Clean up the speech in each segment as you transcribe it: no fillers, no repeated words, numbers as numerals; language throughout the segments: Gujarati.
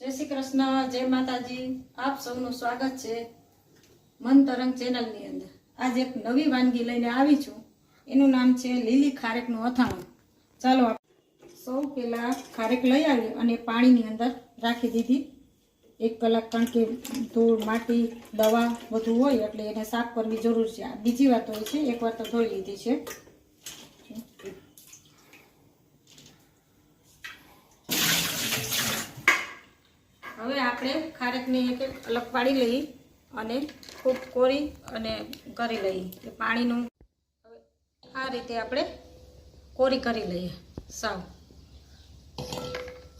જય શ્રી કૃષ્ણ, જય માતાજી। આપ સૌનું સ્વાગત છે મન તરંગ ચેનલની અંદર। આજે એક નવી વાનગી લઈને આવી છું। એનું નામ છે લીલી ખારેકનું અથાણું। ચાલો સૌ પહેલા ખારેક લઈ આવી અને પાણીની અંદર રાખી દીધી 1 કલાક, કારણ કે ધૂળ, માટી, દવા બધું હોય એટલે એને સાફ કરવી જરૂર છે। આ બીજી વાર ધોઈ છે, એકવાર તો ધોઈ લીધી છે। હવે આપણે ખારેકને એક અલગ પાડી લઈ અને ખૂબ કોરી અને કરી લઈએ પાણીનું। હવે આ રીતે આપણે કોરી કરી લઈએ, સાવ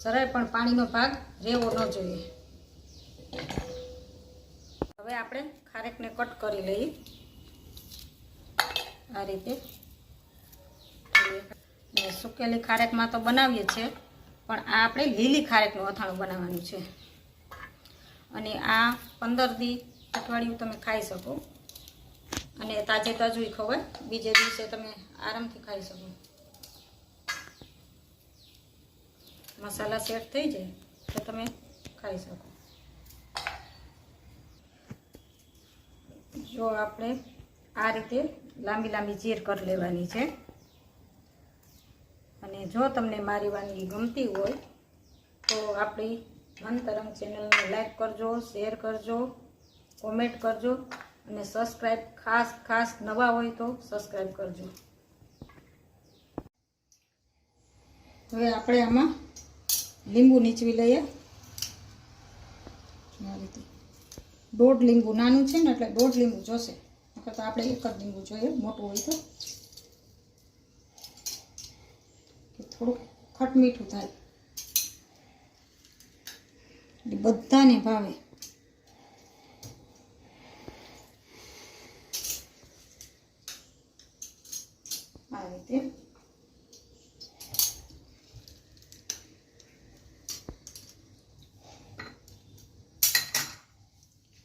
જરાય પણ પાણીનો ભાગ રહેવો ન જોઈએ। હવે આપણે ખારેકને કટ કરી લઈએ આ રીતે। સુકેલી ખારેકમાં તો બનાવીએ છીએ, પણ આ આપણે લીલી ખારેકનું અથાણું બનાવવાનું છે। અને આ 15 દી અઠવાડિયું તમે ખાઈ શકો અને તાજે તાજું ખવાય, બીજે દિવસે તમે આરામથી ખાઈ શકો। મસાલા સેટ થઈ જાય તો તમે ખાઈ શકો। જો આપણે આ રીતે લાંબી લાંબી ચીર કરી લેવાની છે। અને જો તમને મારી વાનગી ગમતી હોય તો આપણી મન તરંગ ચેનલને લાઈક કરજો, શેર કરજો, કોમેન્ટ કરજો અને સબસ્ક્રાઈબ ખાસ નવા હોય તો સબસ્ક્રાઈબ કરજો। હવે આપણે આમાં લીંબુ નીચવી લઈએ આ રીતે। 1.5 લીંબુ, નાનું છે ને એટલે 1.5 લીંબુ જોશે, નકર તો આપણે 1 જ લીંબુ જોઈએ, મોટું હોય તો થોડુંક ખટ મીઠું થાય, બધાને ભાવે। આ રીતે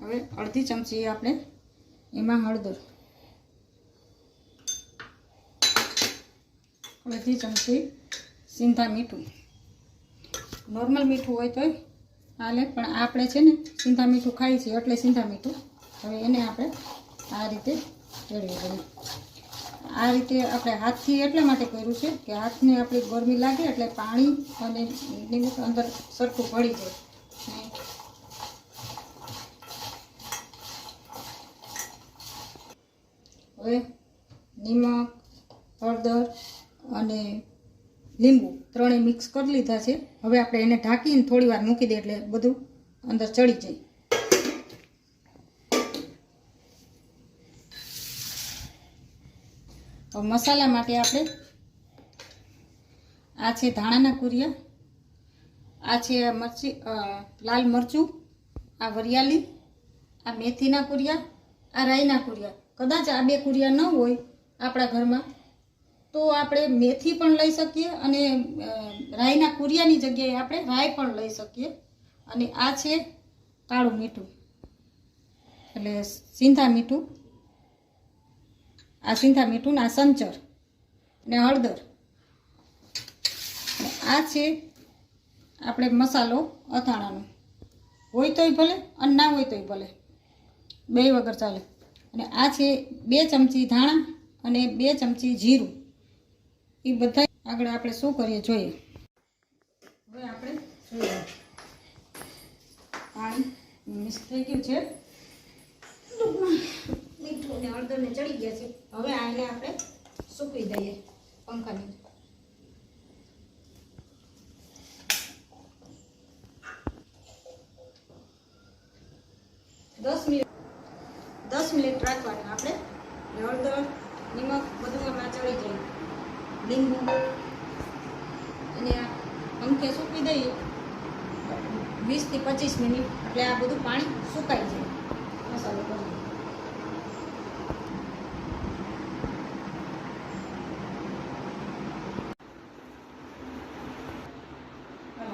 હવે અડધી ચમચી આપણે એમાં હળદર, અડધી ચમચી સિંધા મીઠું, નોર્મલ મીઠું હોય તોય હાલે, પણ આપણે છે ને સિંધા મીઠું ખાઈએ છીએ એટલે સિંધા મીઠું। હવે એને આપણે આ રીતે રેડવી દઈએ। આ રીતે આપણે હાથથી એટલા માટે કર્યું છે કે હાથને આપણી ગરમી લાગે એટલે પાણી અને લીંબુ અંદર સરખું ભળી જાય। હવે નિમક, હળદર અને લીંબુ ત્રણેય મિક્સ કરી લીધા છે। હવે આપણે એને ઢાંકીને થોડી વાર મૂકી દઈએ એટલે બધું અંદર ચડી જાય। હવે મસાલા માટે આપણે આ છે ધાણાના કુરિયા, આ છે મરચી, લાલ મરચું, આ વરિયાળી, આ મેથીના કુરિયા, આ રાઈના કુરિયા। કદાચ આ 2 કુરિયા ન હોય આપણા ઘરમાં તો આપણે મેથી પણ લઈ શકીએ અને રાઈના કુરિયાની જગ્યાએ આપણે રાઈ પણ લઈ શકીએ। અને આ છે કાળું મીઠું એટલે સિંધા મીઠું, આ સિંધા મીઠું ને આ સંચર ને હળદર, અને આ છે આપણે મસાલો અથાણાનો, હોય તોય ભલે અને ના હોય તોય ભલે, 2 વગર ચાલે। અને આ છે 2 ચમચી ધાણા અને 2 ચમચી જીરું। એ બધા આગળ આપણે શું કરીએ જોઈએ। હવે આપણે જોઈએ પાણી મિક્સ થઈ ગયું છે, મીઠું ને હળદર ને ચડી ગયા છે। હવે આને આપણે સૂકવી દઈએ પંખાની। 10 મિનિટ રાખવાનું આપણે। હળદર, નિમક બધું એમાં ચડી જાય, લીંબુ, અને આ પંખે સૂકવી દઈએ 20 થી 25 મિનિટ એટલે આ બધું પાણી સુકાઈ જાય મસાલો કરી।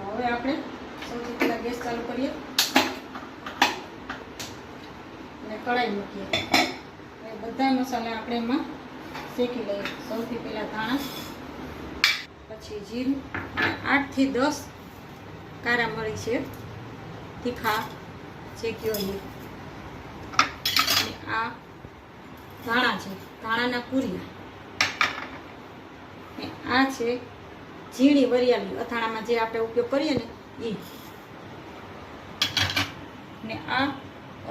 હવે આપણે સૌથી પહેલા ગેસ ચાલુ કરીએ અને કઢાઈ મૂકીએ। બધા મસાલા આપણે એમાં શેકી લઈએ। સૌથી પહેલા ધાણા, પછી જીરું, 8 થી 10 કારા મરી છે, તીખા શેક્યો છે. અને આ ધાણા છે, ધાણાના કુરિયા. ને આ છે ઝીણી વરિયાળી, અથાણામાં જે આપણે ઉપયોગ કરીએ ને એ. ને આ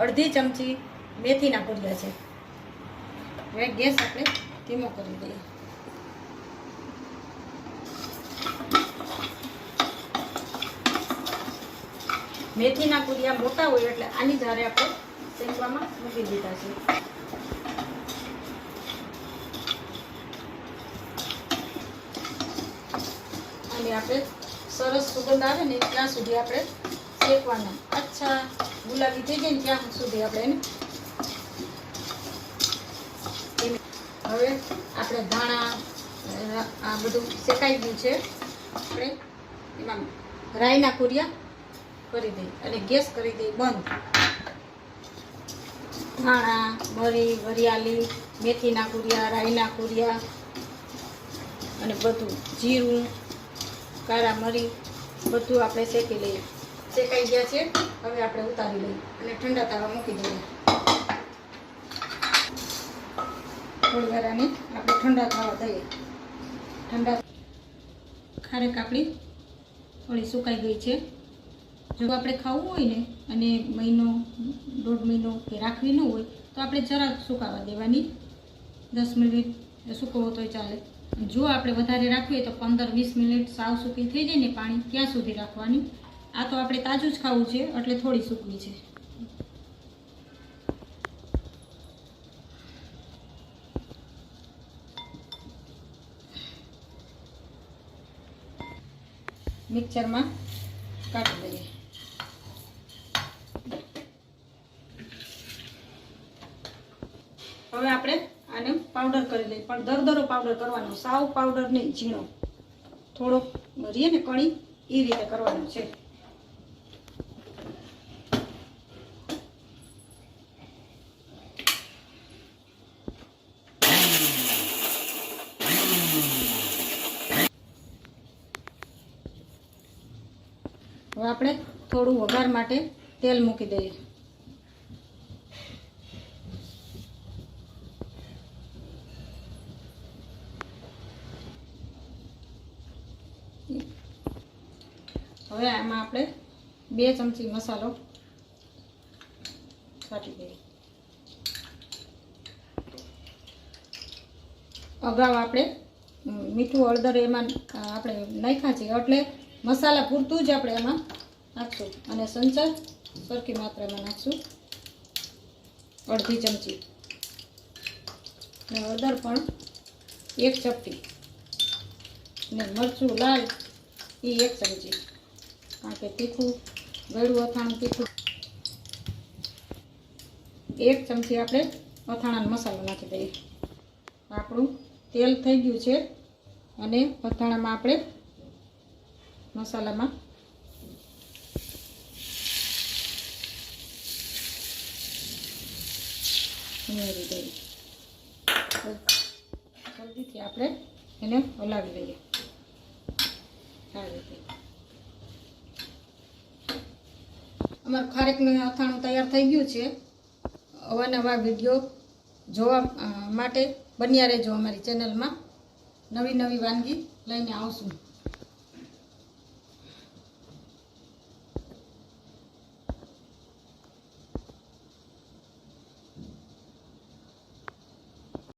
અડધી ચમચી મેથીના કુરિયા છે. હવે ગેસ આપણે ધીમો કરી દઈએ. મેથીના કુરિયા મોટા હોય એટલે આની જારે આપણે શેકવામાં મૂકી દીધા છે. અને આપણે સરસ સુગંધ આવે ને ત્યાં સુધી આપણે શેકવાના. અચ્છા ગુલાબી થઈ જાય ને ત્યાં સુધી આપણે એને. હવે આપણે ધાણા આ બધું શેકાઈ ગયું છે. આપણે એમાં રાઈના કુરિયા કરી દઈએ અને ગેસ કરી દઈએ બંધ. ધાણા, મરી, વરિયાળી, મેથીના કુરિયા, રાઈના કુરિયા અને બધું જીરું, કાળા મરી બધું આપણે શેકી લઈએ. શેકાઈ ગયા છે. હવે આપણે ઉતારી લઈએ અને ઠંડા તાવા મૂકી દઈએ. થોડી વાર આને આપણે ઠંડા થવા દઈએ. ઠંડા ખારેક આપણી થોડી સુકાઈ ગઈ છે. જો આપણે ખાવું હોય ને અને મહિનો 1.5 મહિનો કે રાખવી ન હોય તો આપણે જરાક સુકાવા દેવાની. 10 મિનિટ સૂકવો તોય ચાલે. જો આપણે વધારે રાખીએ તો 15-20 મિનિટ સાવ સૂકી થઈ જાય ને પાણી ત્યાં સુધી રાખવાની. આ તો આપણે તાજું જ ખાવું છે એટલે થોડી સૂકવી છે. મિક્સરમાં કાઢી દઈએ. હવે આપણે આને પાવડર કરી લઈએ, પણ દરદરો પાવડર કરવાનો, સાવ પાવડર નહીં, ઝીણો થોડો રીએ ને કણી એ રીતે કરવાનો છે. હવે આપણે થોડું વઘાર માટે તેલ મૂકી દઈએ. હવે આમાં આપણે 2 ચમચી મસાલો કાઢી દઈએ. અગાઉ આપણે મીઠું હળદર એમાં આપણે નાખ્યા છે એટલે મસાલા પૂરતું જ આપણે એમાં નાખશું. અને સંચર સરખી માત્રામાં નાખશું, 1/2 ચમચી. અને હળદર પણ 1 ચપટી. ને મરચું લાલ એ 1 ચમચી, કારણ કે તીખું ગળું અથાણું તીખું. 1 ચમચી આપણે અથાણાનો મસાલો નાખી દઈએ. આપણું તેલ થઈ ગયું છે અને અથાણામાં આપણે મસાલામાં ઉમેરી દઈએ. જલ્દીથી આપણે એને હલાવી લઈએ. આ રીતે અમારું ખારેકનું અથાણું તૈયાર થઈ ગયું છે. અવાનવા વિડીયો જોવા માટે બન્યા રહેજો. અમારી ચેનલમાં નવી વાનગી લઈને આવશું.